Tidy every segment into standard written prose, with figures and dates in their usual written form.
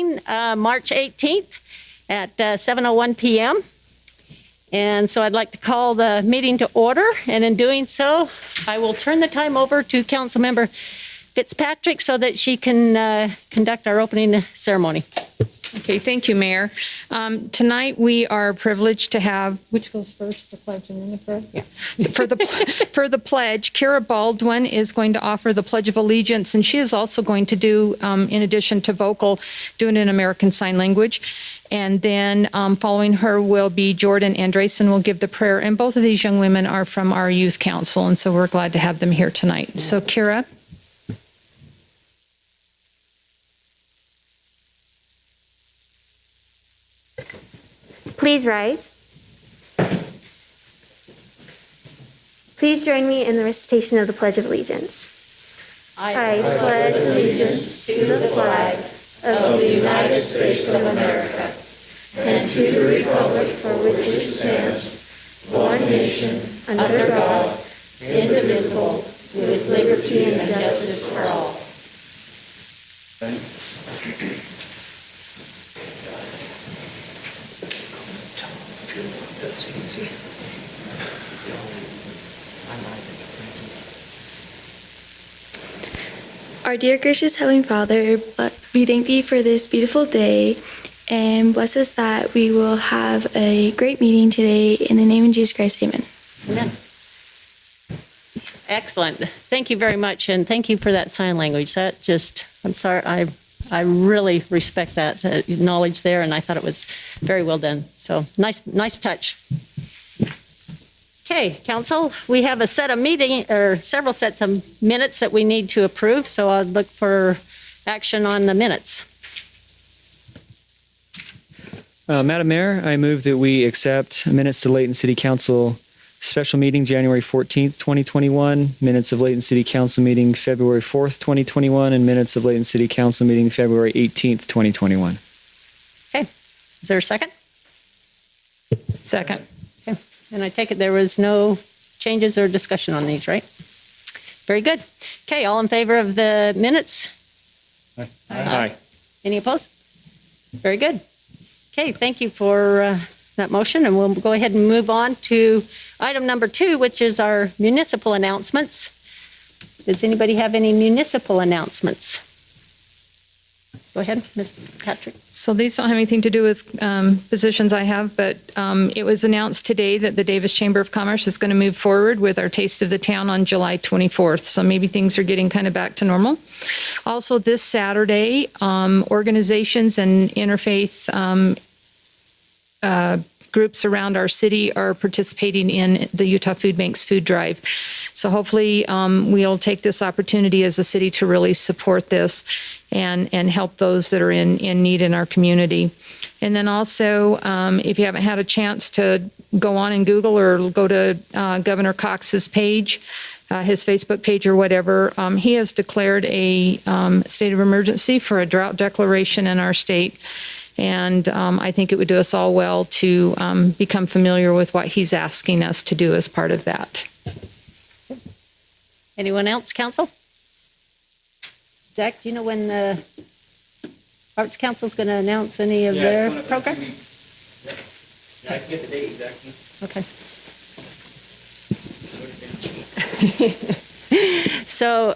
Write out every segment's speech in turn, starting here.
March 18th at 7:01 p.m. And so I'd like to call the meeting to order. And in doing so, I will turn the time over to Councilmember Fitzpatrick so that she can conduct our opening ceremony. Okay, thank you, Mayor. Tonight we are privileged to have, which goes first, the pledge and then the prayer? Yeah. For the pledge, Kira Baldwin is going to offer the Pledge of Allegiance, and she is also going to do, in addition to vocal, doing it in American Sign Language. And then following her will be Jordan Andresen will give the prayer, and both of these young women are from our youth council, and so we're glad to have them here tonight. So, Kira. Please rise. Please join me in the recitation of the Pledge of Allegiance. I pledge allegiance to the flag of the United States of America and to the republic for which it stands, one nation, under God, indivisible, with liberty and justice for all. That's easy. Our dear gracious Heavenly Father, we thank Thee for this beautiful day and bless us that we will have a great meeting today. In the name of Jesus Christ, amen. Amen. Excellent. Thank you very much, and thank you for that sign language. That just, I'm sorry, I really respect that knowledge there, and I thought it was very well done. So nice touch. Okay, Council, we have a set of several sets of minutes that we need to approve, so I'll look for action on the minutes. Madam Mayor, I move that we accept minutes to Layton City Council special meeting January 14th, 2021, minutes of Layton City Council meeting February 4th, 2021, and minutes of Layton City Council meeting February 18th, 2021. Okay, is there a second? Second. Okay, and I take it there was no changes or discussion on these, right? Very good. Okay, all in favor of the minutes? Aye. Aye. Any opposed? Very good. Okay, thank you for that motion, and we'll go ahead and move on to item number 2, which is our municipal announcements. Does anybody have any municipal announcements? Go ahead, Ms. Patrick. So these don't have anything to do with positions I have, but it was announced today that the Davis Chamber of Commerce is going to move forward with our Taste of the Town on July 24th. So maybe things are getting kind of back to normal. Also this Saturday, organizations and interfaith groups around our city are participating in the Utah Food Bank's food drive. So hopefully we'll take this opportunity as a city to really support this and help those that are in need in our community. And then also, if you haven't had a chance to go on and Google or go to Governor Cox's page, his Facebook page or whatever, he has declared a state of emergency for a drought declaration in our state. And I think it would do us all well to become familiar with what he's asking us to do as part of that. Anyone else, Council? Zach, do you know when the Arts Council is going to announce any of their program? Yeah, I can get the date exactly. Okay. So,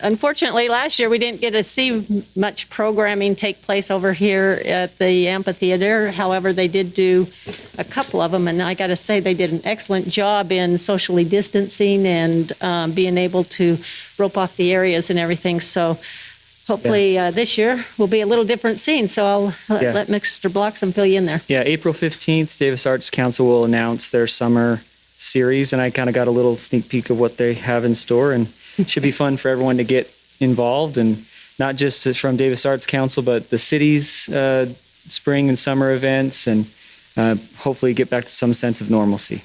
unfortunately, last year we didn't get to see much programming take place over here at the amphitheater. However, they did do a couple of them, and I got to say they did an excellent job in socially distancing and being able to rope off the areas and everything. So, hopefully this year will be a little different scene. So I'll let Mr. Bloxham fill you in there. Yeah, April 15th, Davis Arts Council will announce their summer series, and I kind of got a little sneak peek of what they have in store, and it should be fun for everyone to get involved, and not just from Davis Arts Council, but the city's spring and summer events, and hopefully get back to some sense of normalcy.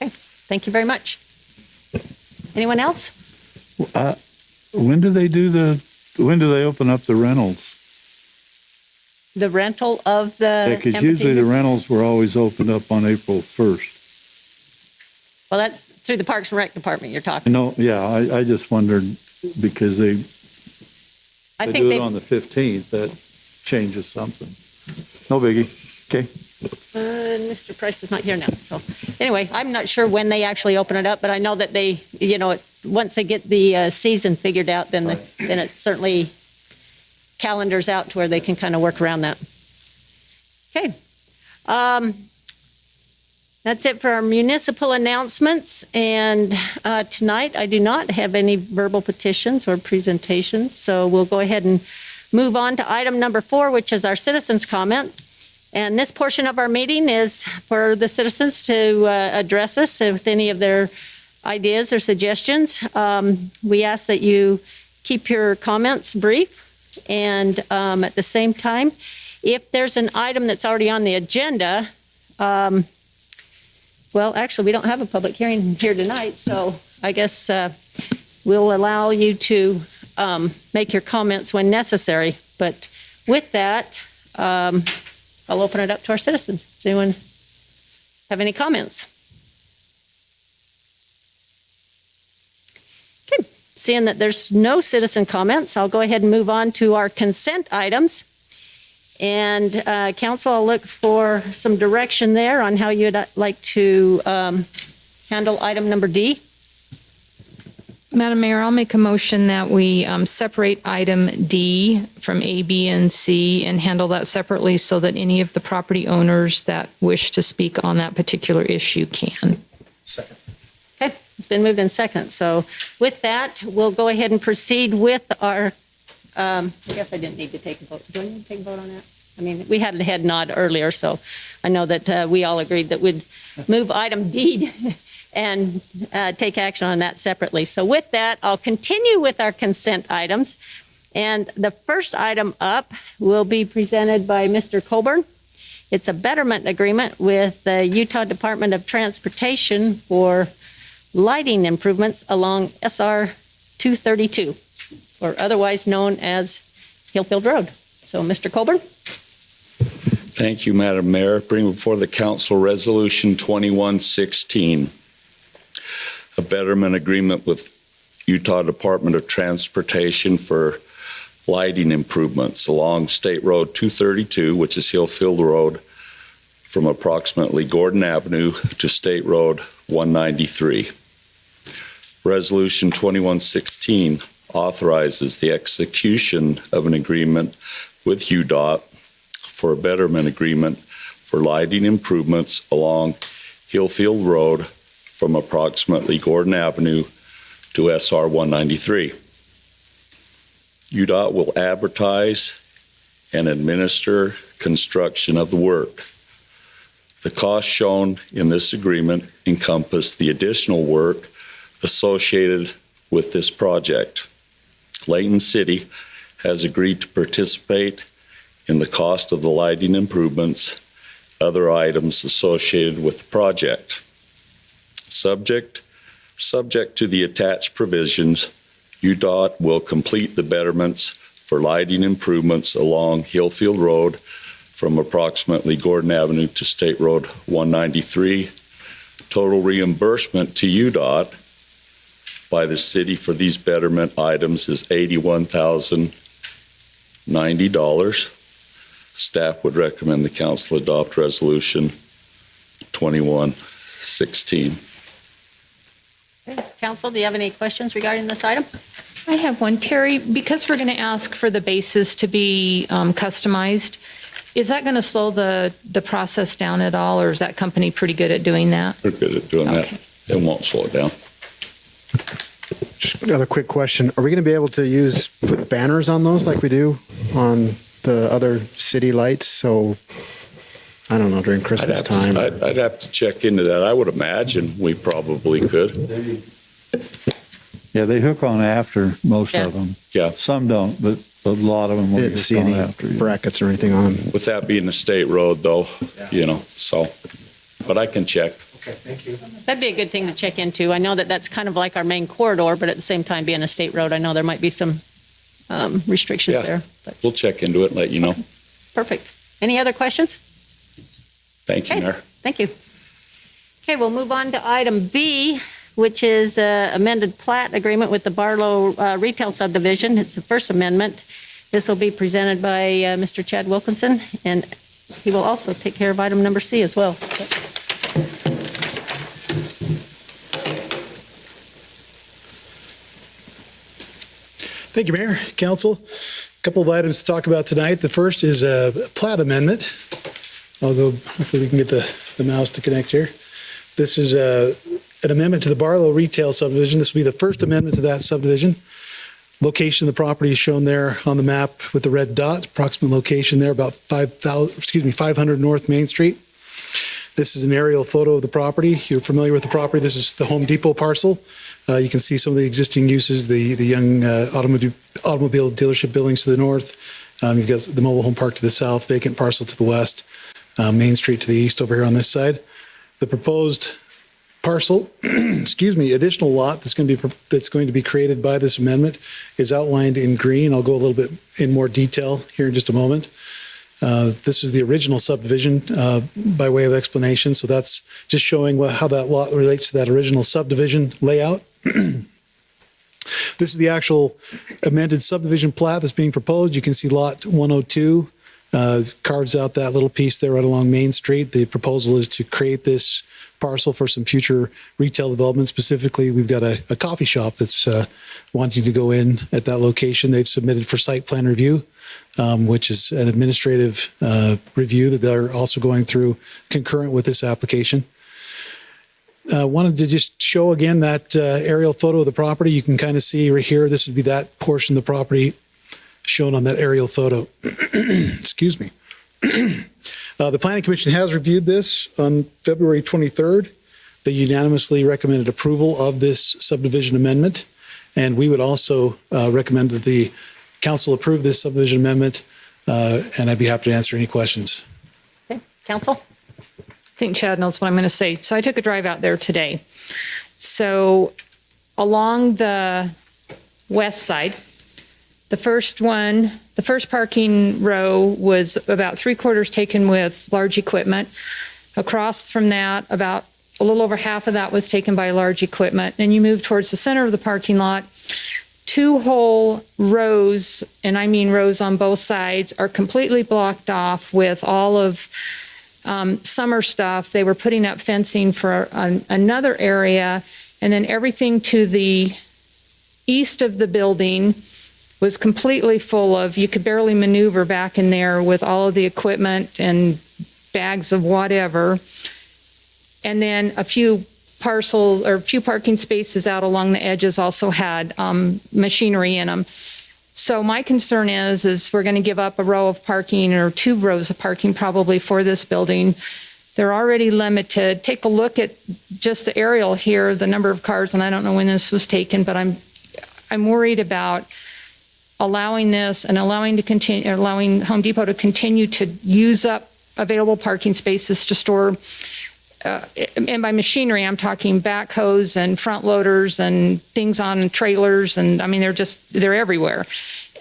Okay, thank you very much. Anyone else? When do they open up the rentals? The rental of the Because usually the rentals were always opened up on April 1st. Well, that's through the Parks and Rec Department you're talking. No, yeah, I just wondered because they do it on the 15th. That changes something. No biggie. Okay. Mr. Price is not here now, so anyway, I'm not sure when they actually open it up, but I know that they, once they get the season figured out, then then it certainly calendars out to where they can kind of work around that. Okay. That's it for our municipal announcements, and tonight I do not have any verbal petitions or presentations, so we'll go ahead and move on to item number 4, which is our citizens' comment. And this portion of our meeting is for the citizens to address us with any of their ideas or suggestions. We ask that you keep your comments brief, and at the same time, if there's an item that's already on the agenda, well, actually, we don't have a public hearing here tonight, so I guess we'll allow you to make your comments when necessary. But with that, I'll open it up to our citizens. Does anyone have any comments? Okay, seeing that there's no citizen comments, I'll go ahead and move on to our consent items. And council, I'll look for some direction there on how you'd like to handle item number D. Madam Mayor, I'll make a motion that we separate item D from A, B, and C and handle that separately so that any of the property owners that wish to speak on that particular issue can. Second. Okay, it's been moved in second. So with that, we'll go ahead and proceed with our, I guess I didn't need to take a vote. Do I need to take a vote on that? I mean, we had a head nod earlier, so I know that we all agreed that we'd move item D and take action on that separately. So with that, I'll continue with our consent items. And the first item up will be presented by Mr. Colburn. It's a betterment agreement with the Utah Department of Transportation for lighting improvements along SR 232, or otherwise known as Hillfield Road. So, Mr. Colburn. Thank you, Madam Mayor. Bring before the council resolution 2116. A betterment agreement with Utah Department of Transportation for lighting improvements along State Road 232, which is Hillfield Road, from approximately Gordon Avenue to State Road 193. Resolution 2116 authorizes the execution of an agreement with UDOT for a betterment agreement for lighting improvements along Hillfield Road from approximately Gordon Avenue to SR 193. UDOT will advertise and administer construction of the work. The costs shown in this agreement encompass the additional work associated with this project. Layton City has agreed to participate in the cost of the lighting improvements, other items associated with the project. Subject to the attached provisions, UDOT will complete the betterments for lighting improvements along Hillfield Road from approximately Gordon Avenue to State Road 193. Total reimbursement to UDOT by the city for these betterment items is $81,090. Staff would recommend the council adopt resolution 2116. Okay. Council, do you have any questions regarding this item? I have one. Terry, because we're going to ask for the bases to be customized, is that going to slow the process down at all, or is that company pretty good at doing that? They're good at doing Okay. that. It won't slow it down. Just another quick question. Are we going to be able to put banners on those like we do on the other city lights? So, I don't know, during Christmas time. I'd have to check into that. I would imagine we probably could. Yeah, they hook on after most Yeah. of them. Yeah. Some don't, but a lot of them I will didn't see hook on any after. Yeah. brackets or anything on them. With that being a state road though, so, but I can check. Okay, thank you. That'd be a good thing to check into. I know that that's kind of like our main corridor, but at the same time, being a state road, I know there might be some restrictions Yeah. there. But We'll check into it and let you know. perfect. Any other questions? Thank you, Okay, Mayor. thank you. Okay, we'll move on to item B, which is amended Plat agreement with the Barlow retail subdivision. It's the first amendment. This will be presented by Mr. Chad Wilkinson, and he will also take care of item number C as well. Thank you, Mayor, Council. A couple of items to talk about tonight. The first is a Plat amendment. I'll go, hopefully we can get the mouse to connect here. This is an amendment to the Barlow retail subdivision. This will be the first amendment to that subdivision. Location of the property is shown there on the map with the red dot, approximate location there, about 500 North Main Street. This is an aerial photo of the property. You're familiar with the property. This is the Home Depot parcel. You can see some of the existing uses, the young automobile dealership buildings to the north. You've got the mobile home park to the south, vacant parcel to the west, Main Street to the east over here on this side. The proposed parcel, additional lot that's going to be created by this amendment is outlined in green. I'll go a little bit in more detail here in just a moment. This is the original subdivision by way of explanation. So that's just showing how that lot relates to that original subdivision layout. This is the actual amended subdivision plat that's being proposed. You can see lot 102 carves out that little piece there right along Main Street. The proposal is to create this parcel for some future retail development. Specifically, we've got a coffee shop that's wanting to go in at that location. They've submitted for site plan review, which is an administrative review that they're also going through concurrent with this application. Wanted to just show again that aerial photo of the property. You can kind of see right here, this would be that portion of the property shown on that aerial photo. Excuse me. The Planning Commission has reviewed this on February 23rd. They unanimously recommended approval of this subdivision amendment. And we would also recommend that the council approve this subdivision amendment, and I'd be happy to answer any questions. Okay, Council? I think Chad knows what I'm going to say. So I took a drive out there today. So along the west side, the first parking row was about 3/4 taken with large equipment. Across from that, about a little over half of that was taken by large equipment. And you move towards the center of the parking lot, 2 whole rows, and I mean rows on both sides, are completely blocked off with all of summer stuff. They were putting up fencing for another area, and then everything to the east of the building was completely full of, you could barely maneuver back in there with all of the equipment and bags of whatever. And then a few parking spaces out along the edges also had machinery in them. So my concern is we're going to give up a row of parking or 2 rows of parking probably for this building. They're already limited. Take a look at just the aerial here, the number of cars, and I don't know when this was taken, but I'm worried about allowing this and allowing Home Depot to continue to use up available parking spaces to store. And by machinery, I'm talking backhoes and front loaders and things on trailers. And I mean, they're everywhere.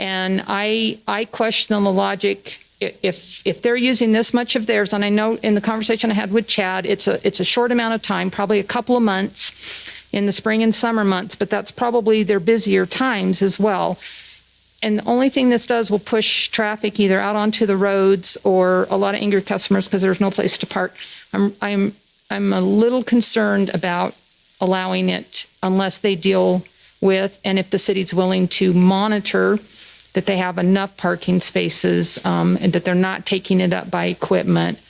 And I question the logic. If they're using this much of theirs, and I know in the conversation I had with Chad, it's a short amount of time, probably a couple of months in the spring and summer months, but that's probably their busier times as well. And the only thing this does will push traffic either out onto the roads or a lot of angry customers because there's no place to park. I'm a little concerned about allowing it unless they deal with, and if the city's willing to monitor that they have enough parking spaces and that they're not taking it up by equipment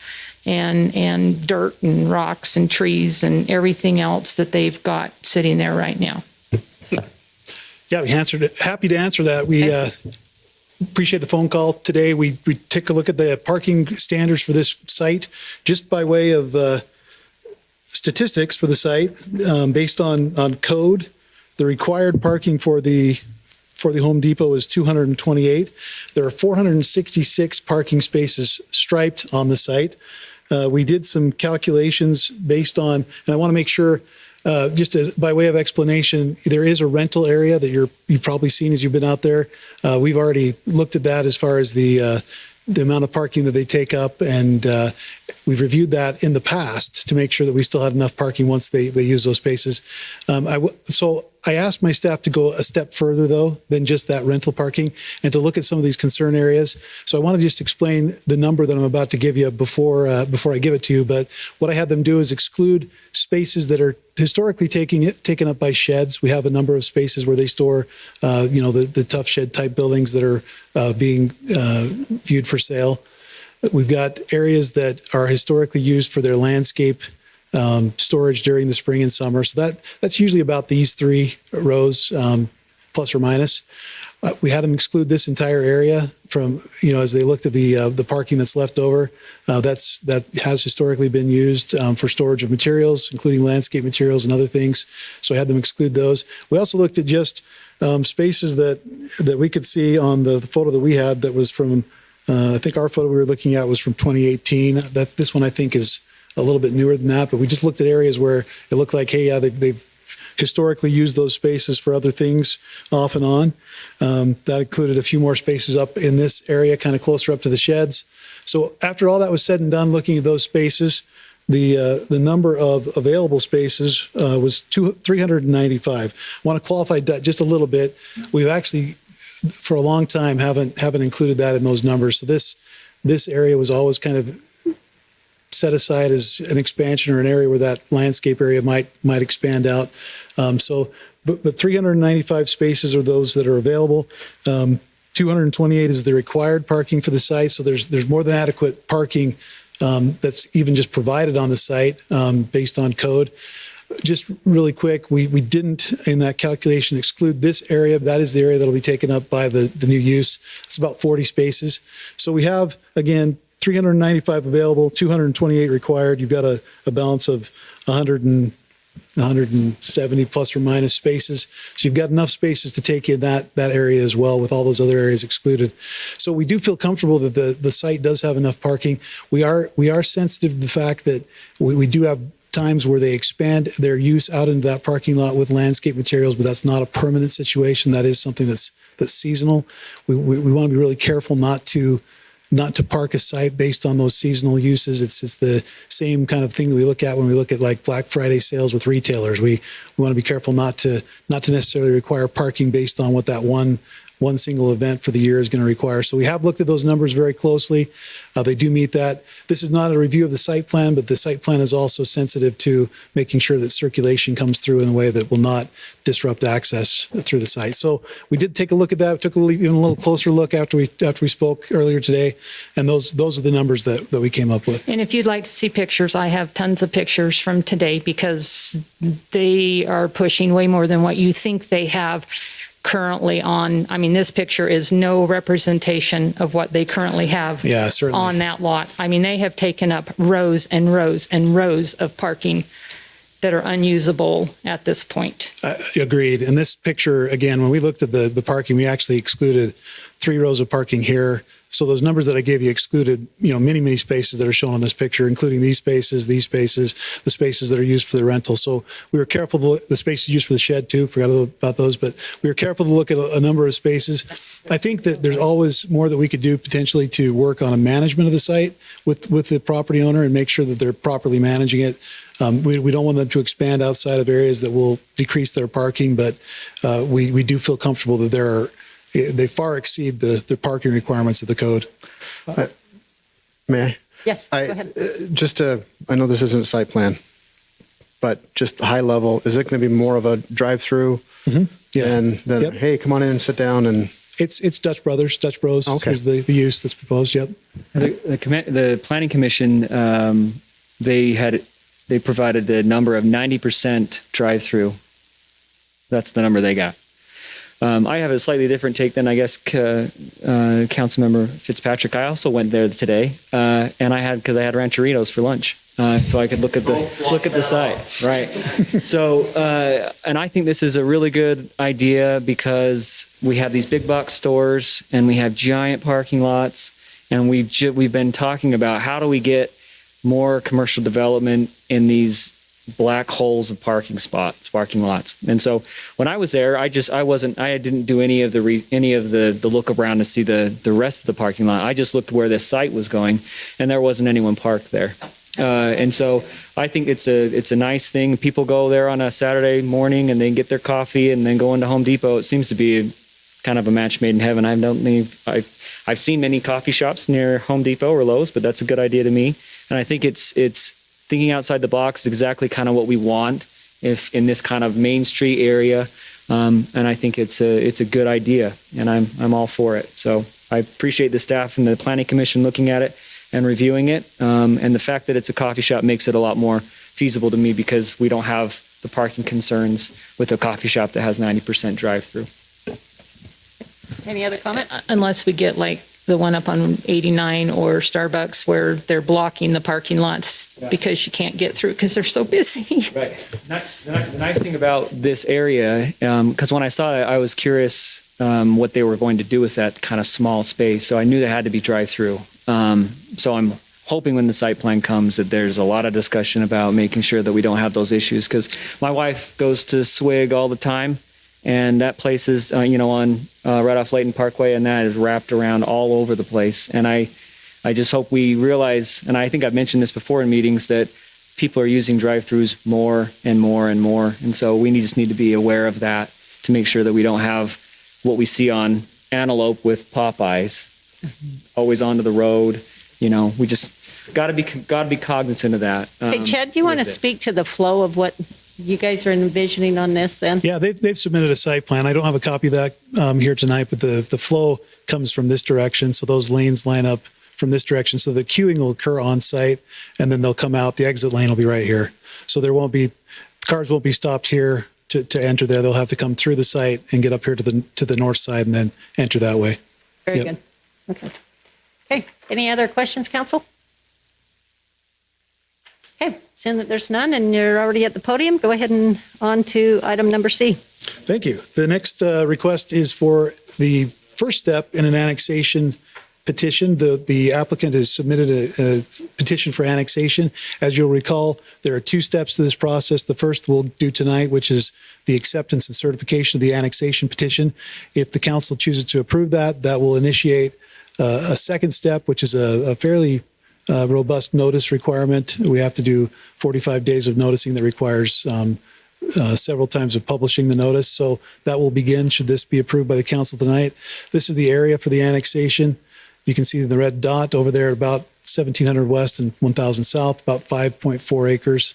and dirt and rocks and trees and everything else that they've got sitting there right now. Yeah, happy to answer that. We appreciate the phone call today. We took a look at the parking standards for this site just by way of statistics for the site based on code. The required parking for the Home Depot is 228. There are 466 parking spaces striped on the site. We did some calculations based on, and I want to make sure, just as by way of explanation, there is a rental area that you've probably seen as you've been out there. We've already looked at that as far as the amount of parking that they take up, and we've reviewed that in the past to make sure that we still had enough parking once they use those spaces. So I asked my staff to go a step further, though, than just that rental parking and to look at some of these concern areas. So I want to just explain the number that I'm about to give you before I give it to you. But what I had them do is exclude spaces that are historically taken up by sheds. We have a number of spaces where they store, the tough shed type buildings that are being viewed for sale. We've got areas that are historically used for their landscape storage during the spring and summer. So that's usually about these 3 rows, plus or minus. We had them exclude this entire area from, as they looked at the parking that's left over. That has historically been used for storage of materials, including landscape materials and other things. So I had them exclude those. We also looked at just spaces that we could see on the photo that we had that was from, I think our photo we were looking at was from 2018. This one I think is a little bit newer than that, but we just looked at areas where it looked like, hey, yeah, they've historically used those spaces for other things off and on. That included a few more spaces up in this area, kind of closer up to the sheds. So after all that was said and done, looking at those spaces, the number of available spaces was 395. I want to qualify that just a little bit. We've actually, for a long time, haven't included that in those numbers. So this area was always kind of set aside as an expansion or an area where that landscape area might expand out. But 395 spaces are those that are available. 228 is the required parking for the site. So there's more than adequate parking that's even just provided on the site based on code. Just really quick, we didn't in that calculation exclude this area. That is the area that will be taken up by the new use. It's about 40 spaces. So we have, again, 395 available, 228 required. You've got a balance of 170 plus or minus spaces. So you've got enough spaces to take in that area as well, with all those other areas excluded. So we do feel comfortable that the site does have enough parking. We are sensitive to the fact that we do have times where they expand their use out into that parking lot with landscape materials, but that's not a permanent situation. That is something that's seasonal. We want to be really careful not to park a site based on those seasonal uses. It's the same kind of thing that we look at when we look at like Black Friday sales with retailers. We want to be careful not to necessarily require parking based on what that one single event for the year is going to require. So we have looked at those numbers very closely. They do meet that. This is not a review of the site plan, but the site plan is also sensitive to making sure that circulation comes through in a way that will not disrupt access through the site. So we did take a look at that. We took even a little closer look after we spoke earlier today, and those are the numbers that we came up with. And if you'd like to see pictures, I have tons of pictures from today because they are pushing way more than what you think they have currently on. I mean, this picture is no representation of what they currently have on that lot. I mean, they have taken up rows and rows and rows of parking that are unusable at this point. Agreed. And this picture, again, when we looked at the parking, we actually excluded 3 rows of parking here. So those numbers that I gave you excluded, many, many spaces that are shown on this picture, including these spaces, the spaces that are used for the rental. So we were careful the spaces used for the shed too, forgot about those, but we were careful to look at a number of spaces. I think that there's always more that we could do potentially to work on a management of the site with the property owner and make sure that they're properly managing it. We don't want them to expand outside of areas that will decrease their parking, but we do feel comfortable that they far exceed the parking requirements of the code. May I? Yes, go ahead. I know this isn't a site plan, but just high level, is it going to be more of a drive-through than hey, come on in and sit down and... It's Dutch Bros is the use that's proposed, yep. The Planning Commission, they provided the number of 90% drive-through. That's the number they got. I have a slightly different take than I guess Councilmember Fitzpatrick. I also went there today, and because I had rancheritos for lunch, so I could look at the site. Right. So, and I think this is a really good idea because we have these big box stores and we have giant parking lots, and we've been talking about how do we get more commercial development in these black holes of parking lots. And so when I was there, I didn't do any of the look around to see the rest of the parking lot. I just looked where the site was going, and there wasn't anyone parked there. And so I think it's a nice thing. People go there on a Saturday morning and they get their coffee and then go into Home Depot. It seems to be kind of a match made in heaven. I've seen many coffee shops near Home Depot or Lowe's, but that's a good idea to me. And I think it's thinking outside the box is exactly kind of what we want if in this kind of Main Street area. And I think it's a good idea, and I'm all for it. So I appreciate the staff and the Planning Commission looking at it and reviewing it. And the fact that it's a coffee shop makes it a lot more feasible to me because we don't have the parking concerns with a coffee shop that has 90% drive-through. Any other comments? Unless we get like the one up on 89 or Starbucks where they're blocking the parking lots because you can't get through because they're so busy. Right. The nice thing about this area, because when I saw it, I was curious what they were going to do with that kind of small space. So I knew there had to be drive-through. So I'm hoping when the site plan comes that there's a lot of discussion about making sure that we don't have those issues. Because my wife goes to Swig all the time, and that place is, on right off Layton Parkway, and that is wrapped around all over the place. And I just hope we realize, and I think I've mentioned this before in meetings, that people are using drive-throughs more and more and more. And so we just need to be aware of that to make sure that we don't have what we see on Antelope with Popeyes, always onto the road. We just got to be cognizant of that. Hey, Chad, do you want to speak to the flow of what you guys are envisioning on this then? Yeah, they've submitted a site plan. I don't have a copy of that here tonight, but the flow comes from this direction. So those lanes line up from this direction. So the queuing will occur on site, and then they'll come out. The exit lane will be right here. So cars won't be stopped here to enter there. They'll have to come through the site and get up here to the north side and then enter that way. Very good. Okay. Any other questions, council? Okay, seeing that there's none and you're already at the podium, go ahead and on to item number C. Thank you. The next request is for the first step in an annexation petition. The applicant has submitted a petition for annexation. As you'll recall, there are two steps to this process. The first we'll do tonight, which is the acceptance and certification of the annexation petition. If the council chooses to approve that, that will initiate a second step, which is a fairly robust notice requirement. We have to do 45 days of noticing that requires several times of publishing the notice. So that will begin should this be approved by the council tonight. This is the area for the annexation. You can see the red dot over there, about 1,700 west and 1,000 south, about 5.4 acres.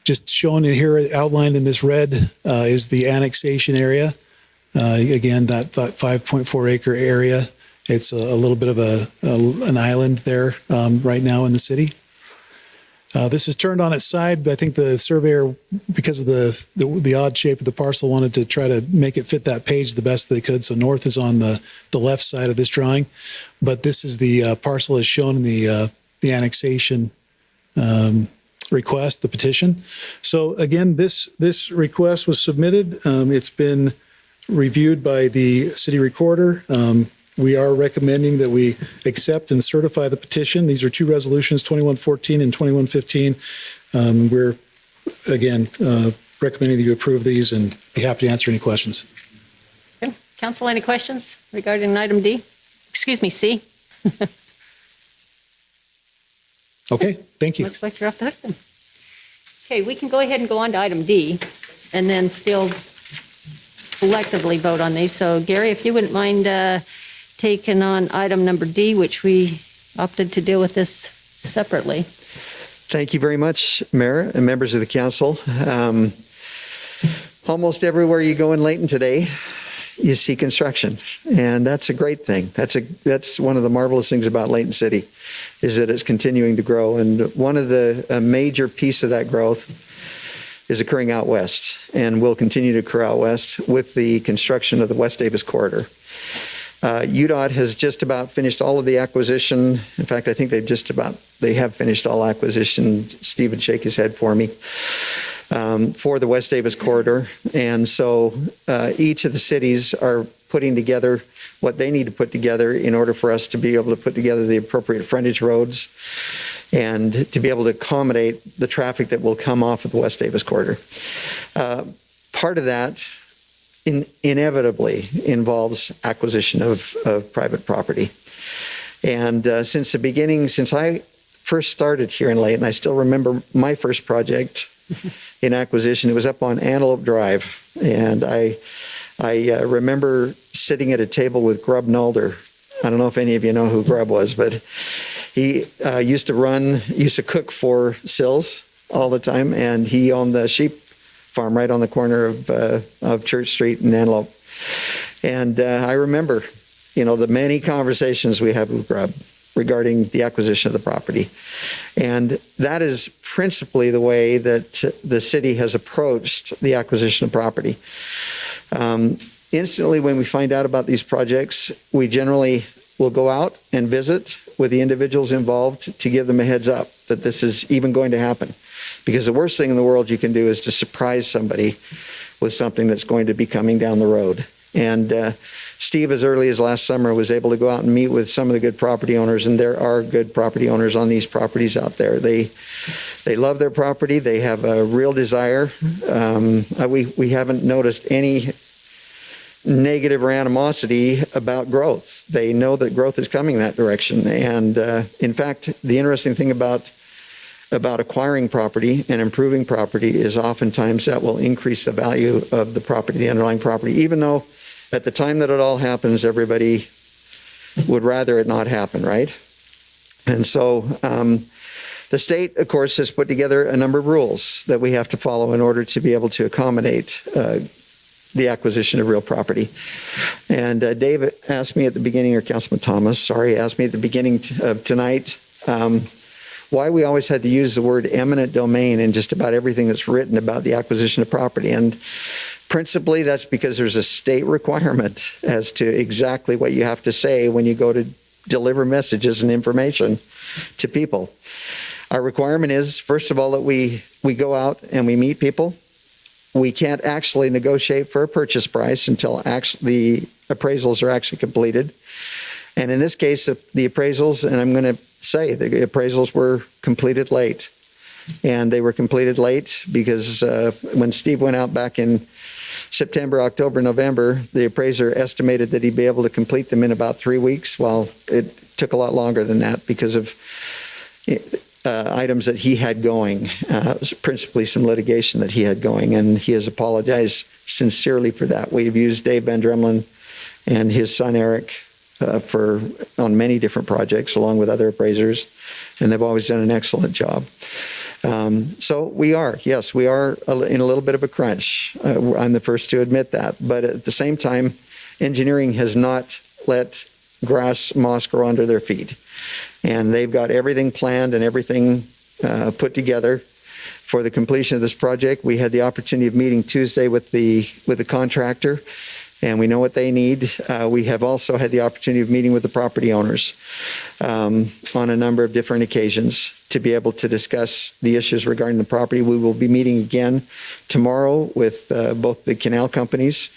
Just shown in here, outlined in this red, is the annexation area. Again, that 5.4 acre area. It's a little bit of an island there right now in the city. This is turned on its side, but I think the surveyor, because of the odd shape of the parcel, wanted to try to make it fit that page the best they could. So north is on the left side of this drawing, but this is the parcel as shown in the annexation request, the petition. So again, this request was submitted. It's been reviewed by the city recorder. We are recommending that we accept and certify the petition. These are two resolutions, 2114 and 2115. We're, again, recommending that you approve these and be happy to answer any questions. Okay. Council, any questions regarding item D? Excuse me, C? Okay, thank you. Looks like you're off the hook then. Okay, we can go ahead and go on to item D and then still collectively vote on these. So Gary, if you wouldn't mind taking on item number D, which we opted to deal with this separately. Thank you very much, Mayor and members of the council. Almost everywhere you go in Layton today, you see construction, and that's a great thing. That's one of the marvelous things about Layton City, is that it's continuing to grow. And one of a major piece of that growth is occurring out west, and will continue to occur out west with the construction of the West Davis corridor. UDOT has just about finished all of the acquisition. In fact, I think they have finished all acquisition. Steve would shake his head for me, for the West Davis corridor. And so each of the cities are putting together what they need to put together in order for us to be able to put together the appropriate frontage roads and to be able to accommodate the traffic that will come off of the West Davis corridor. Part of that inevitably involves acquisition of private property. And since the beginning, since I first started here in Layton, I still remember my first project in acquisition. It was up on Antelope Drive. And I remember sitting at a table with Grub Nalder. I don't know if any of you know who Grub was, but he used to cook for Sills all the time, and he owned the sheep farm right on the corner of Church Street and Antelope. And I remember, the many conversations we had with Grub regarding the acquisition of the property. And that is principally the way that the city has approached the acquisition of property. Instantly, when we find out about these projects, we generally will go out and visit with the individuals involved to give them a heads up that this is even going to happen. Because the worst thing in the world you can do is to surprise somebody with something that's going to be coming down the road. And Steve, as early as last summer, was able to go out and meet with some of the good property owners, and there are good property owners on these properties out there. They love their property. They have a real desire. We haven't noticed any negative or animosity about growth. They know that growth is coming that direction. And in fact, the interesting thing about acquiring property and improving property is oftentimes that will increase the value of the property, the underlying property, even though at the time that it all happens, everybody would rather it not happen, right? And so the state, of course, has put together a number of rules that we have to follow in order to be able to accommodate the acquisition of real property. And Dave asked me at the beginning, or Councilman Thomas, sorry, asked me at the beginning of tonight, why we always had to use the word eminent domain in just about everything that's written about the acquisition of property. And principally, that's because there's a state requirement as to exactly what you have to say when you go to deliver messages and information to people. Our requirement is, first of all, that we go out and we meet people. We can't actually negotiate for a purchase price until the appraisals are actually completed. And in this case, the appraisals, and I'm going to say the appraisals were completed late. And they were completed late because when Steve went out back in September, October, November, the appraiser estimated that he'd be able to complete them in about 3 weeks. Well, it took a lot longer than that because of items that he had going, principally some litigation that he had going, and he has apologized sincerely for that. We've used Dave Van Dremelen and his son Eric on many different projects along with other appraisers, and they've always done an excellent job. So we are in a little bit of a crunch. I'm the first to admit that, but at the same time, engineering has not let moss grow under their feet. And they've got everything planned and everything put together for the completion of this project. We had the opportunity of meeting Tuesday with the contractor, and we know what they need. We have also had the opportunity of meeting with the property owners on a number of different occasions to be able to discuss the issues regarding the property. We will be meeting again tomorrow with both the canal companies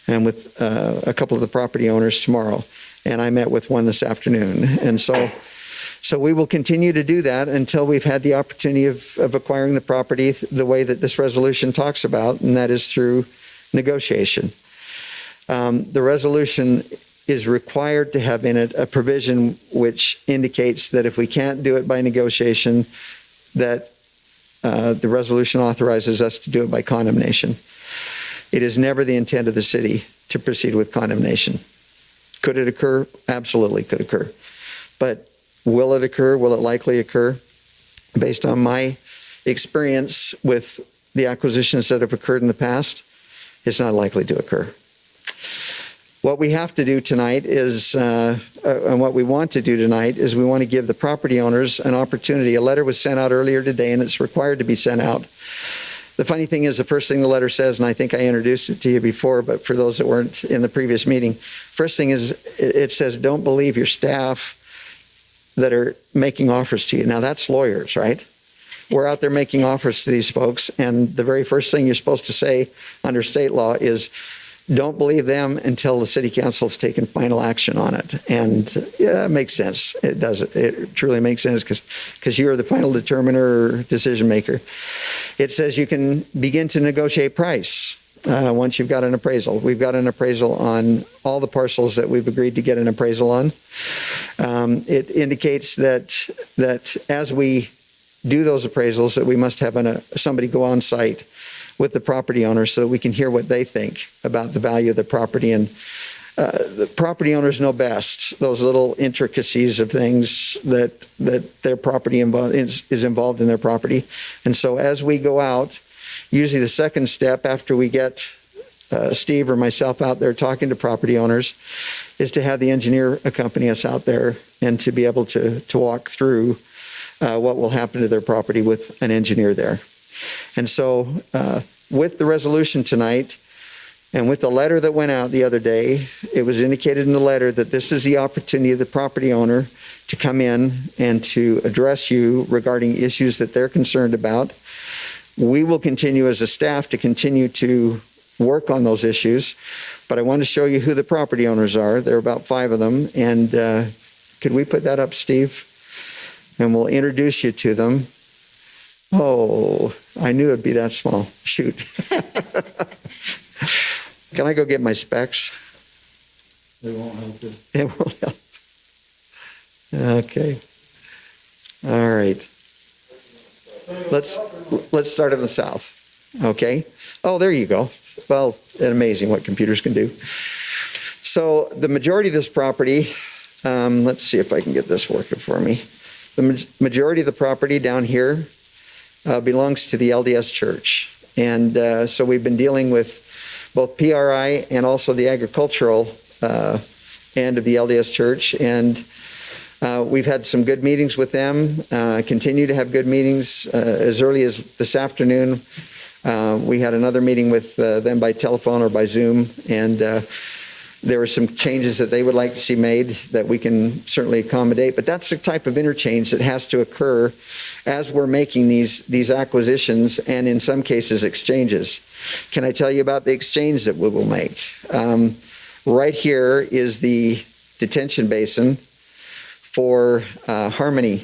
and with a couple of the property owners tomorrow. And I met with one this afternoon. And so we will continue to do that until we've had the opportunity of acquiring the property the way that this resolution talks about, and that is through negotiation. The resolution is required to have in it a provision which indicates that if we can't do it by negotiation, that the resolution authorizes us to do it by condemnation. It is never the intent of the city to proceed with condemnation. Could it occur? Absolutely could occur. But will it occur? Will it likely occur? Based on my experience with the acquisitions that have occurred in the past, it's not likely to occur. What we have to do tonight is, and what we want to do tonight is we want to give the property owners an opportunity. A letter was sent out earlier today, and it's required to be sent out. The funny thing is, the first thing the letter says, and I think I introduced it to you before, but for those that weren't in the previous meeting, first thing is it says, don't believe your staff that are making offers to you. Now, that's lawyers, right? We're out there making offers to these folks, and the very first thing you're supposed to say under state law is, don't believe them until the city council's taken final action on it. And yeah, it makes sense. It does. It truly makes sense because you're the final determiner or decision maker. It says you can begin to negotiate price once you've got an appraisal. We've got an appraisal on all the parcels that we've agreed to get an appraisal on. It indicates that as we do those appraisals, that we must have somebody go on site with the property owner so that we can hear what they think about the value of the property. And the property owners know best those little intricacies of things that their property is involved in their property. And so as we go out, usually the second step after we get Steve or myself out there talking to property owners is to have the engineer accompany us out there and to be able to walk through what will happen to their property with an engineer there. And so with the resolution tonight and with the letter that went out the other day, it was indicated in the letter that this is the opportunity of the property owner to come in and to address you regarding issues that they're concerned about. We will continue as a staff to continue to work on those issues, but I want to show you who the property owners are. There are about 5 of them. And could we put that up, Steve? And we'll introduce you to them. Oh, I knew it'd be that small. Shoot. Can I go get my specs? They won't help you. It won't help. Okay. All right. Let's start in the south. Okay. Oh, there you go. Well, amazing what computers can do. So the majority of this property, let's see if I can get this working for me. The majority of the property down here belongs to the LDS Church. And so we've been dealing with both PRI and also the agricultural end of the LDS Church. And we've had some good meetings with them, continue to have good meetings. As early as this afternoon, we had another meeting with them by telephone or by Zoom. And there were some changes that they would like to see made that we can certainly accommodate. But that's the type of interchange that has to occur as we're making these acquisitions and in some cases exchanges. Can I tell you about the exchange that we will make? Right here is the detention basin for Harmony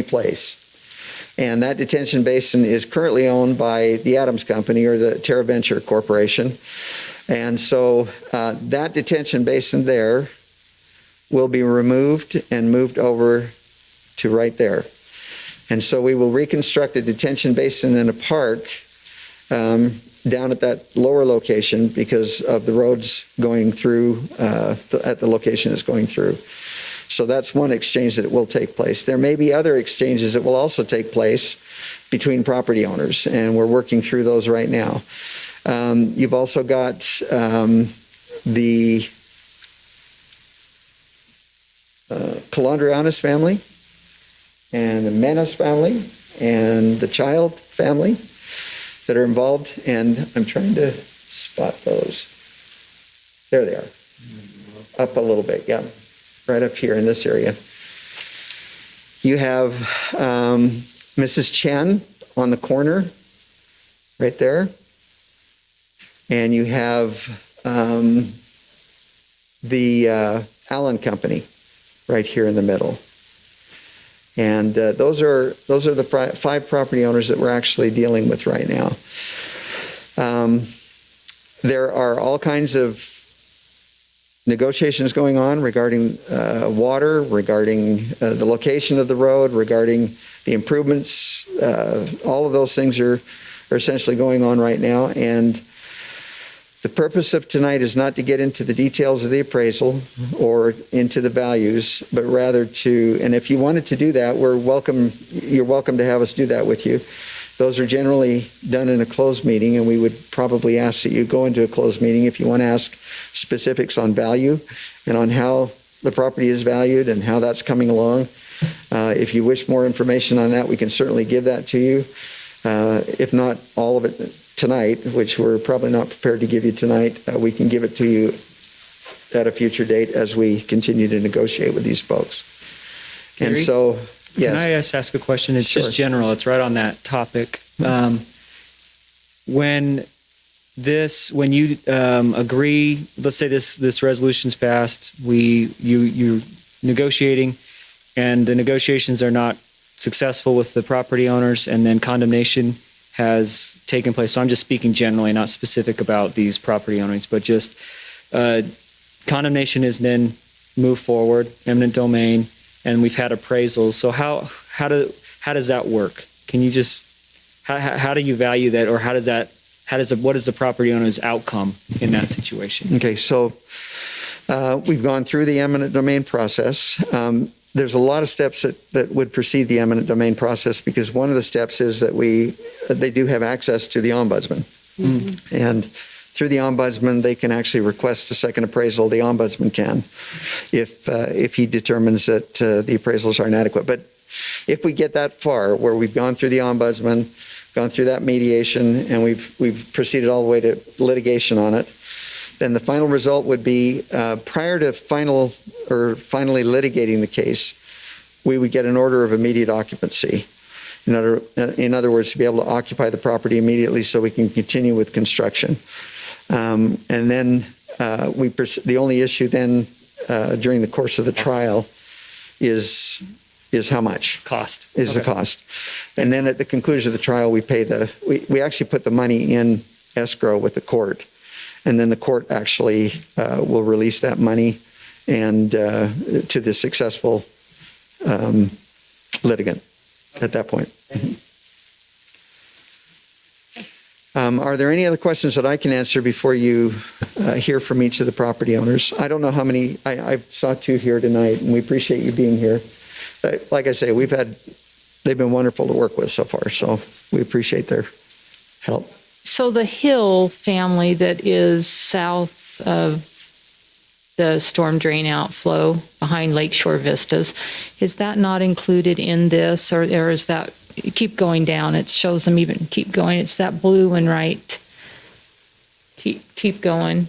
Place. And that detention basin is currently owned by the Adams Company or the Terra Venture Corporation. And so that detention basin there will be removed and moved over to right there. And so we will reconstruct a detention basin in a park down at that lower location because of the roads going through at the location it's going through. So that's one exchange that will take place. There may be other exchanges that will also take place between property owners, and we're working through those right now. You've also got the Calandrianis family and the Menace family and the Child family that are involved, and I'm trying to spot those. There they are. Up a little bit, yeah. Right up here in this area. You have Mrs. Chen on the corner, right there. And you have the Allen Company right here in the middle. And those are the 5 property owners that we're actually dealing with right now. There are all kinds of negotiations going on regarding water, regarding the location of the road, regarding the improvements. All of those things are essentially going on right now. And the purpose of tonight is not to get into the details of the appraisal or into the values, but rather to, and if you wanted to do that, you're welcome to have us do that with you. Those are generally done in a closed meeting, and we would probably ask that you go into a closed meeting if you want to ask specifics on value and on how the property is valued and how that's coming along. If you wish more information on that, we can certainly give that to you. If not all of it tonight, which we're probably not prepared to give you tonight, we can give it to you at a future date as we continue to negotiate with these folks. And Gary, so, yes. Can I ask a question? It's Sure. just general. It's right on that topic. When this, when you agree, let's say this resolution's passed, you're negotiating, and the negotiations are not successful with the property owners, and then condemnation has taken place. So I'm just speaking generally, not specific about these property owners, but just condemnation is then moved forward, eminent domain, and we've had appraisals. So how does that work? Can you just how do you value that, or what is the property owner's outcome in that situation? Okay, so we've gone through the eminent domain process. There's a lot of steps that would precede the eminent domain process, because one of the steps is that they do have access to the ombudsman. Mm-hmm. And through the ombudsman, they can actually request a second appraisal. The ombudsman can, if he determines that the appraisals are inadequate. But if we get that far, where we've gone through the ombudsman, gone through that mediation, and we've proceeded all the way to litigation on it, then the final result would be, prior to finally litigating the case, we would get an order of immediate occupancy. In other words, to be able to occupy the property immediately so we can continue with construction. And then the only issue then during the course of the trial is how much? Cost. Is the cost. And then at the conclusion of the trial, we actually put the money in escrow with the court. And then the court actually will release that money and to the successful litigant at that point. Are there any other questions that I can answer before you hear from each of the property owners? I don't know how many. I saw 2 here tonight, and we appreciate you being here. Like I say, they've been wonderful to work with so far, so we appreciate their help. So the Hill family that is south of the storm drain outflow behind Lakeshore Vistas, is that not included in this, or is that, keep going down, it shows them even, keep going, it's that blue one, right? Keep going,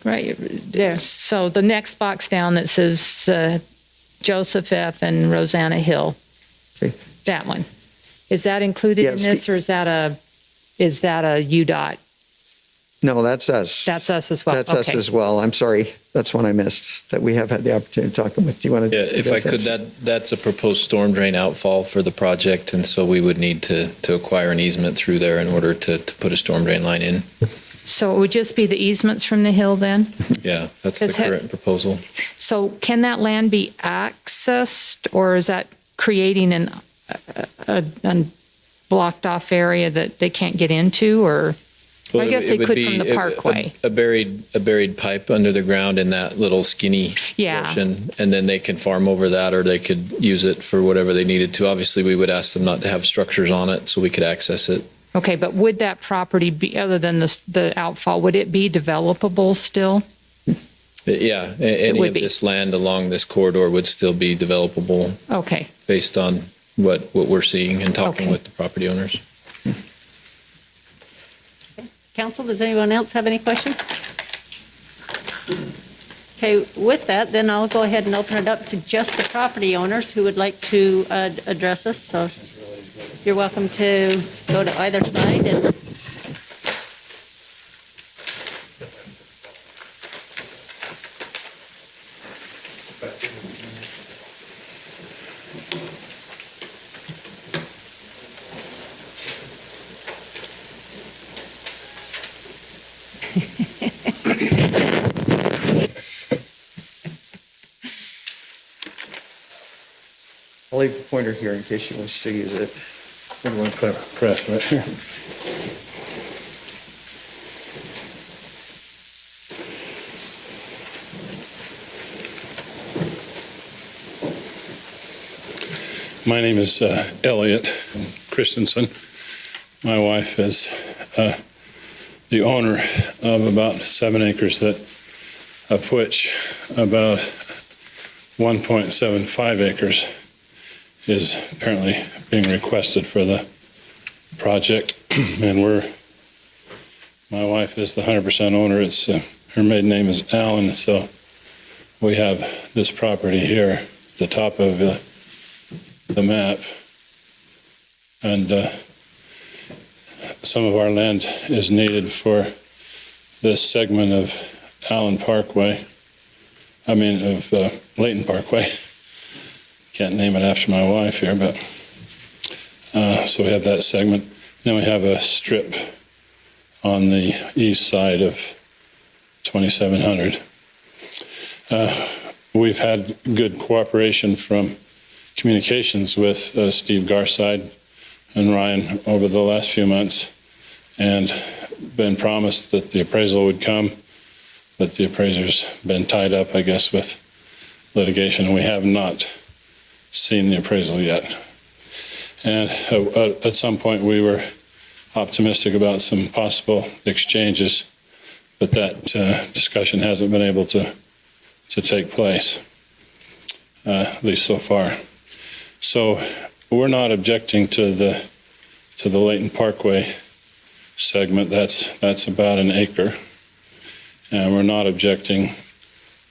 right there. So the next box down that says Joseph F. and Rosanna Hill, Okay. that one. Is that included in this, or is that a UDOT? No, that's us. That's us as well. That's us as well. I'm sorry. That's one I missed, that we have had the opportunity to talk with. Do you want to? Yeah, if I could, that's a proposed storm drain outfall for the project, and so we would need to acquire an easement through there in order to put a storm drain line in. So it would just be the easements from the hill then? Yeah, that's the current proposal. So can that land be accessed, or is that creating a blocked off area that they can't get into, or? Well, I guess they could from the parkway. A buried pipe under the ground in that little skinny portion, and then they can farm over that, or they could use it for whatever they needed to. Obviously, we would ask them not to have structures on it so we could access it. Okay, but would that property be, other than the outfall, would it be developable still? Yeah, any of this land along this corridor would still be developable. Okay. Based on what we're seeing and talking with the property owners. Council, does anyone else have any questions? Okay, with that, then I'll go ahead and open it up to just the property owners who would like to address us. So you're welcome to go to either side. And I'll leave the pointer here in case she wants to use it. Everyone press right here. My name is Elliot Christensen. My wife is the owner of about 7 acres, of which about 1.75 acres is apparently being requested for the project. And my wife is the 100% owner. It's her maiden name is Allen. So we have this property here at the top of the map. And some of our land is needed for this segment of Allen Parkway. Of Layton Parkway. Can't name it after my wife here, but so we have that segment. Then we have a strip on the east side of 2700. We've had good cooperation from communications with Steve Garside and Ryan over the last few months, and been promised that the appraisal would come, but the appraiser's been tied up, I guess, with litigation, and we have not seen the appraisal yet. And at some point we were optimistic about some possible exchanges, but that discussion hasn't been able to take place, at least so far. So we're not objecting to the Layton Parkway segment. That's about an acre, and we're not objecting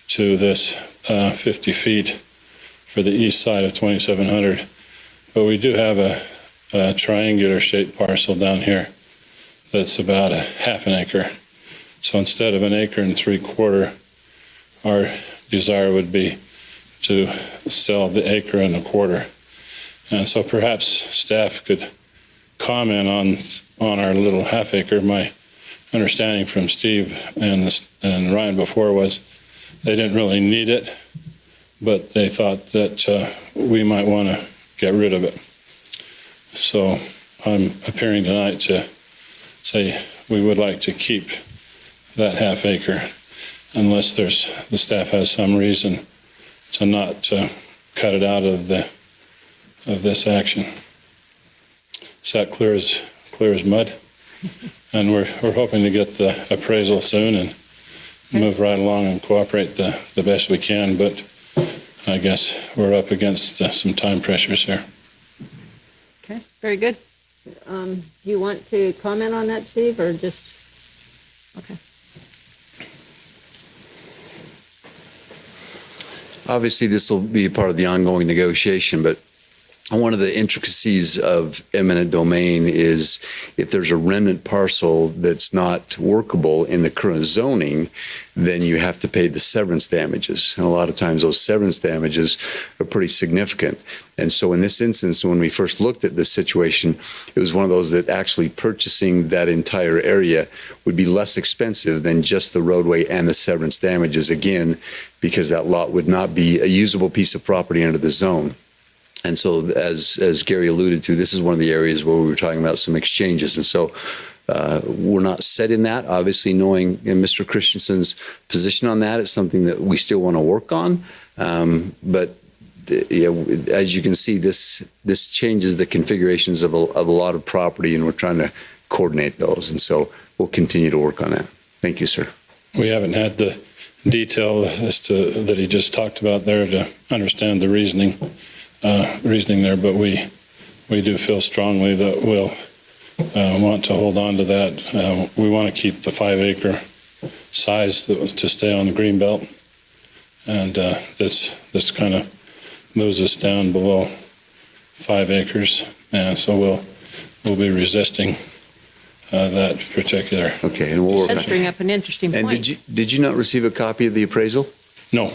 to this 50 feet for the east side of 2700. But we do have a triangular shaped parcel down here that's about a half an acre. So instead of an acre and 3/4, our desire would be to sell the acre and 1/4. And so perhaps staff could comment on our little half acre. My understanding from Steve and Ryan before was they didn't really need it, but they thought that we might want to get rid of it. So I'm appearing tonight to say we would like to keep that half acre unless the staff has some reason to not cut it out of this action. Is that clear as mud? And we're hoping to get the appraisal soon and move right along and cooperate the best we can, but I guess we're up against some time pressures here. Okay, very good. Do you want to comment on that, Steve, or just, okay. Obviously, this will be part of the ongoing negotiation, but one of the intricacies of eminent domain is if there's a remnant parcel that's not workable in the current zoning, then you have to pay the severance damages. And a lot of times those severance damages are pretty significant. And so in this instance, when we first looked at this situation, it was one of those that actually purchasing that entire area would be less expensive than just the roadway and the severance damages, again, because that lot would not be a usable piece of property under the zone. And so as Gary alluded to, this is one of the areas where we were talking about some exchanges. And so we're not set in that. Obviously, knowing Mr. Christensen's position on that is something that we still want to work on. But as you can see, this changes the configurations of a lot of property, and we're trying to coordinate those. And so we'll continue to work on that. Thank you, sir. We haven't had the detail that he just talked about there to understand the reasoning there, but we do feel strongly that we'll want to hold on to that. We want to keep the 5 acre size to stay on the green belt, and this kind of moves us down below 5 acres, and so we'll be resisting that particular. Okay, and we'll work. Let's bring up an interesting point. And did you not receive a copy of the appraisal? No.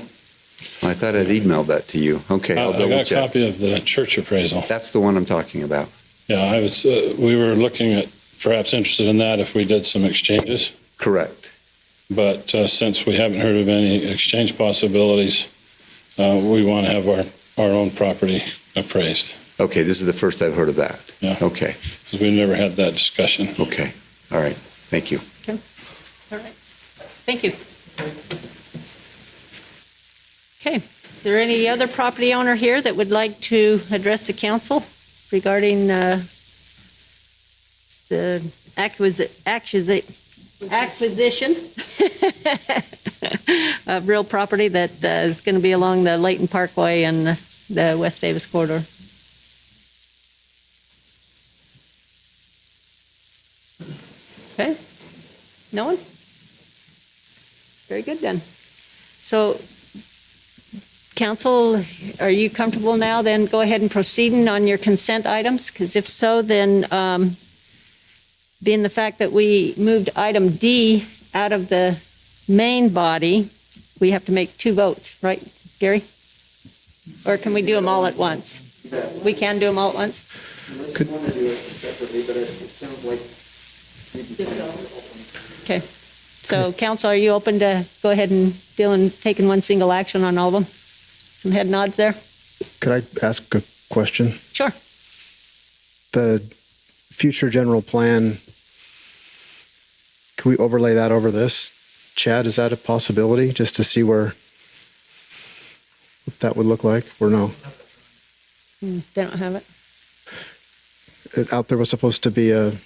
I thought I'd emailed that to you. Okay, I'll double check. I got a copy of the church appraisal. That's the one I'm talking about. Yeah, we were looking at perhaps interested in that if we did some exchanges. Correct. But since we haven't heard of any exchange possibilities, we want to have our own property appraised. Okay, this is the first I've heard of that. Yeah. Okay. Because we've never had that discussion. Okay. All right. Thank you. Okay. All right. Thank you. Okay. Is there any other property owner here that would like to address the council regarding the acquisition of real property that is going to be along the Layton Parkway and the West Davis corridor? Okay. No one? Very good then. So, council, are you comfortable now? Then go ahead and proceed on your consent items, because if so, then being the fact that we moved item D out of the main body, we have to make 2 votes, right, Gary? Or can we do them all at once? We can do them all at once? Could- want to do it separately, but it sounds like. Okay. So council, are you open to go ahead and taking one single action on all of them? Some head nods there? Could I ask a question? Sure. The future general plan, can we overlay that over this? Chad, is that a possibility, just to see what that would look like, or no? They don't have it? Out there was supposed to be in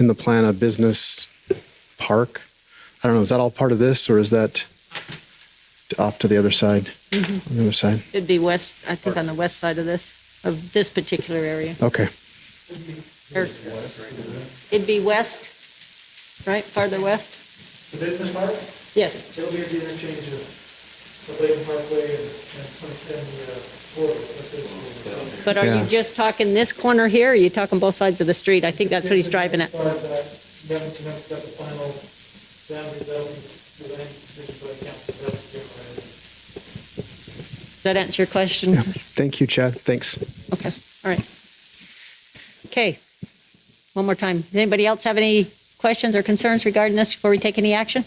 the plan, a business park. I don't know, is that all part of this, or is that off to the other side? On the other side? It'd be west, I think on the west side of this particular area. Okay. It'd be west, right, farther west? The business park? Yes. It'll be at the interchange of Layton Parkway and 2010 Florida. But are Yeah. you just talking this corner here, or are you talking both sides of the street? I think that's what he's driving at. As far as that, we haven't got the final boundaries, that'll be the land decision by the council. Does that answer your question? Yeah. Thank you, Chad. Thanks. Okay, all right. Okay, one more time. Does anybody else have any questions or concerns regarding this before we take any action?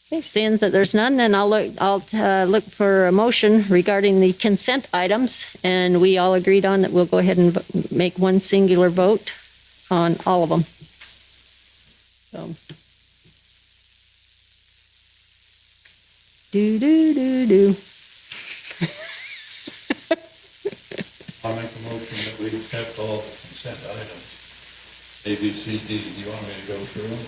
Okay, seeing that there's none, then I'll look for a motion regarding the consent items, and we all agreed on that we'll go ahead and make one singular vote on all of them. So. Do. I'll make a motion that we accept all consent items. A, B, C, D. Do you want me to go through them?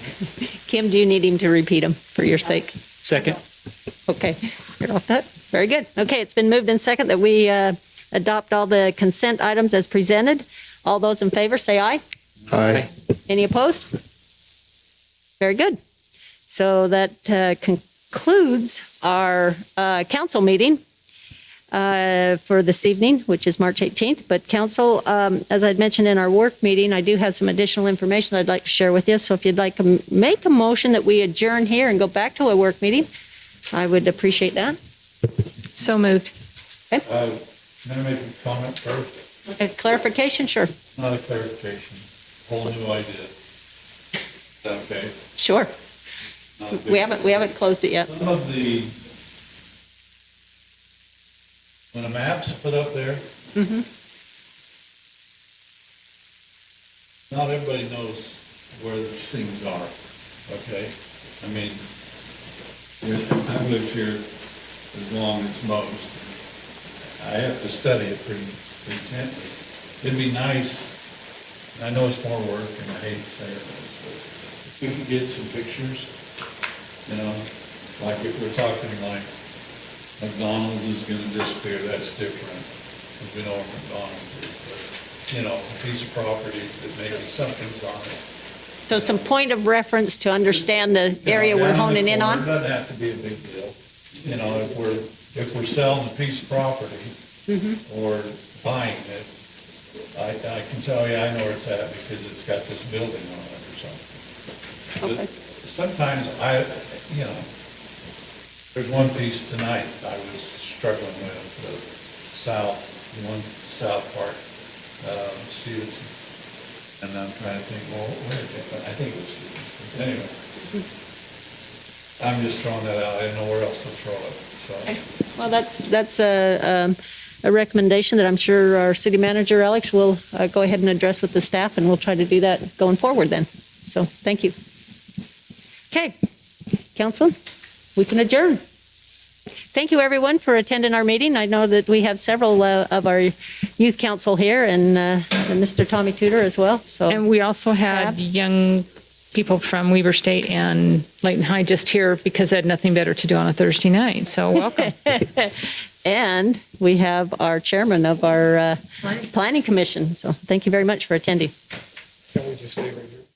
Kim, do you need him to repeat them for your sake? Second. Okay, you're off that. Very good. Okay, it's been moved in second that we adopt all the consent items as presented. All those in favor, say aye. Aye. Any opposed? Very good. So that concludes our council meeting for this evening, which is March 18th. But council, as I'd mentioned in our work meeting, I do have some additional information I'd like to share with you. So if you'd like to make a motion that we adjourn here and go back to a work meeting, I would appreciate that. So moved. Can I make a comment first? A clarification, sure. Not a clarification, whole new idea. Is that okay? Sure. Not a big- We haven't closed it yet. Some of when a map's put up there, not everybody knows where these things are, okay? I mean, I've lived here as long as most. I have to study it pretty intently. It'd be nice, and I know it's more work, and I hate saying this, but if we could get some pictures, you know, like if we're talking like McDonald's is gonna disappear, that's different, because we know where McDonald's is, but, you know, a piece of property that maybe something's on it. So some point of reference to understand the area we're honing in on? It doesn't have to be a big deal. You know, if we're selling a piece of property or buying it, I can tell you I know where it's at because it's got this building on it or something. Okay. But sometimes you know, there's one piece tonight I was struggling with, the one south part, Stevenson. And I'm trying to think, well, where is it? I think it was Stevenson. Anyway, I'm just throwing that out. I didn't know where else to throw it, so. Okay. Well, that's a recommendation that I'm sure our city manager, Alex, will go ahead and address with the staff, and we'll try to do that going forward then. So, thank you. Okay, council, we can adjourn. Thank you, everyone, for attending our meeting. I know that we have several of our youth council here, and Mr. Tommy Tudor as well. So, And we also had young people from Weber State and Layton High just here because they had nothing better to do on a Thursday night. So welcome. and we have our chairman of our planning commission. So thank you very much for attending. Can we just stay right here?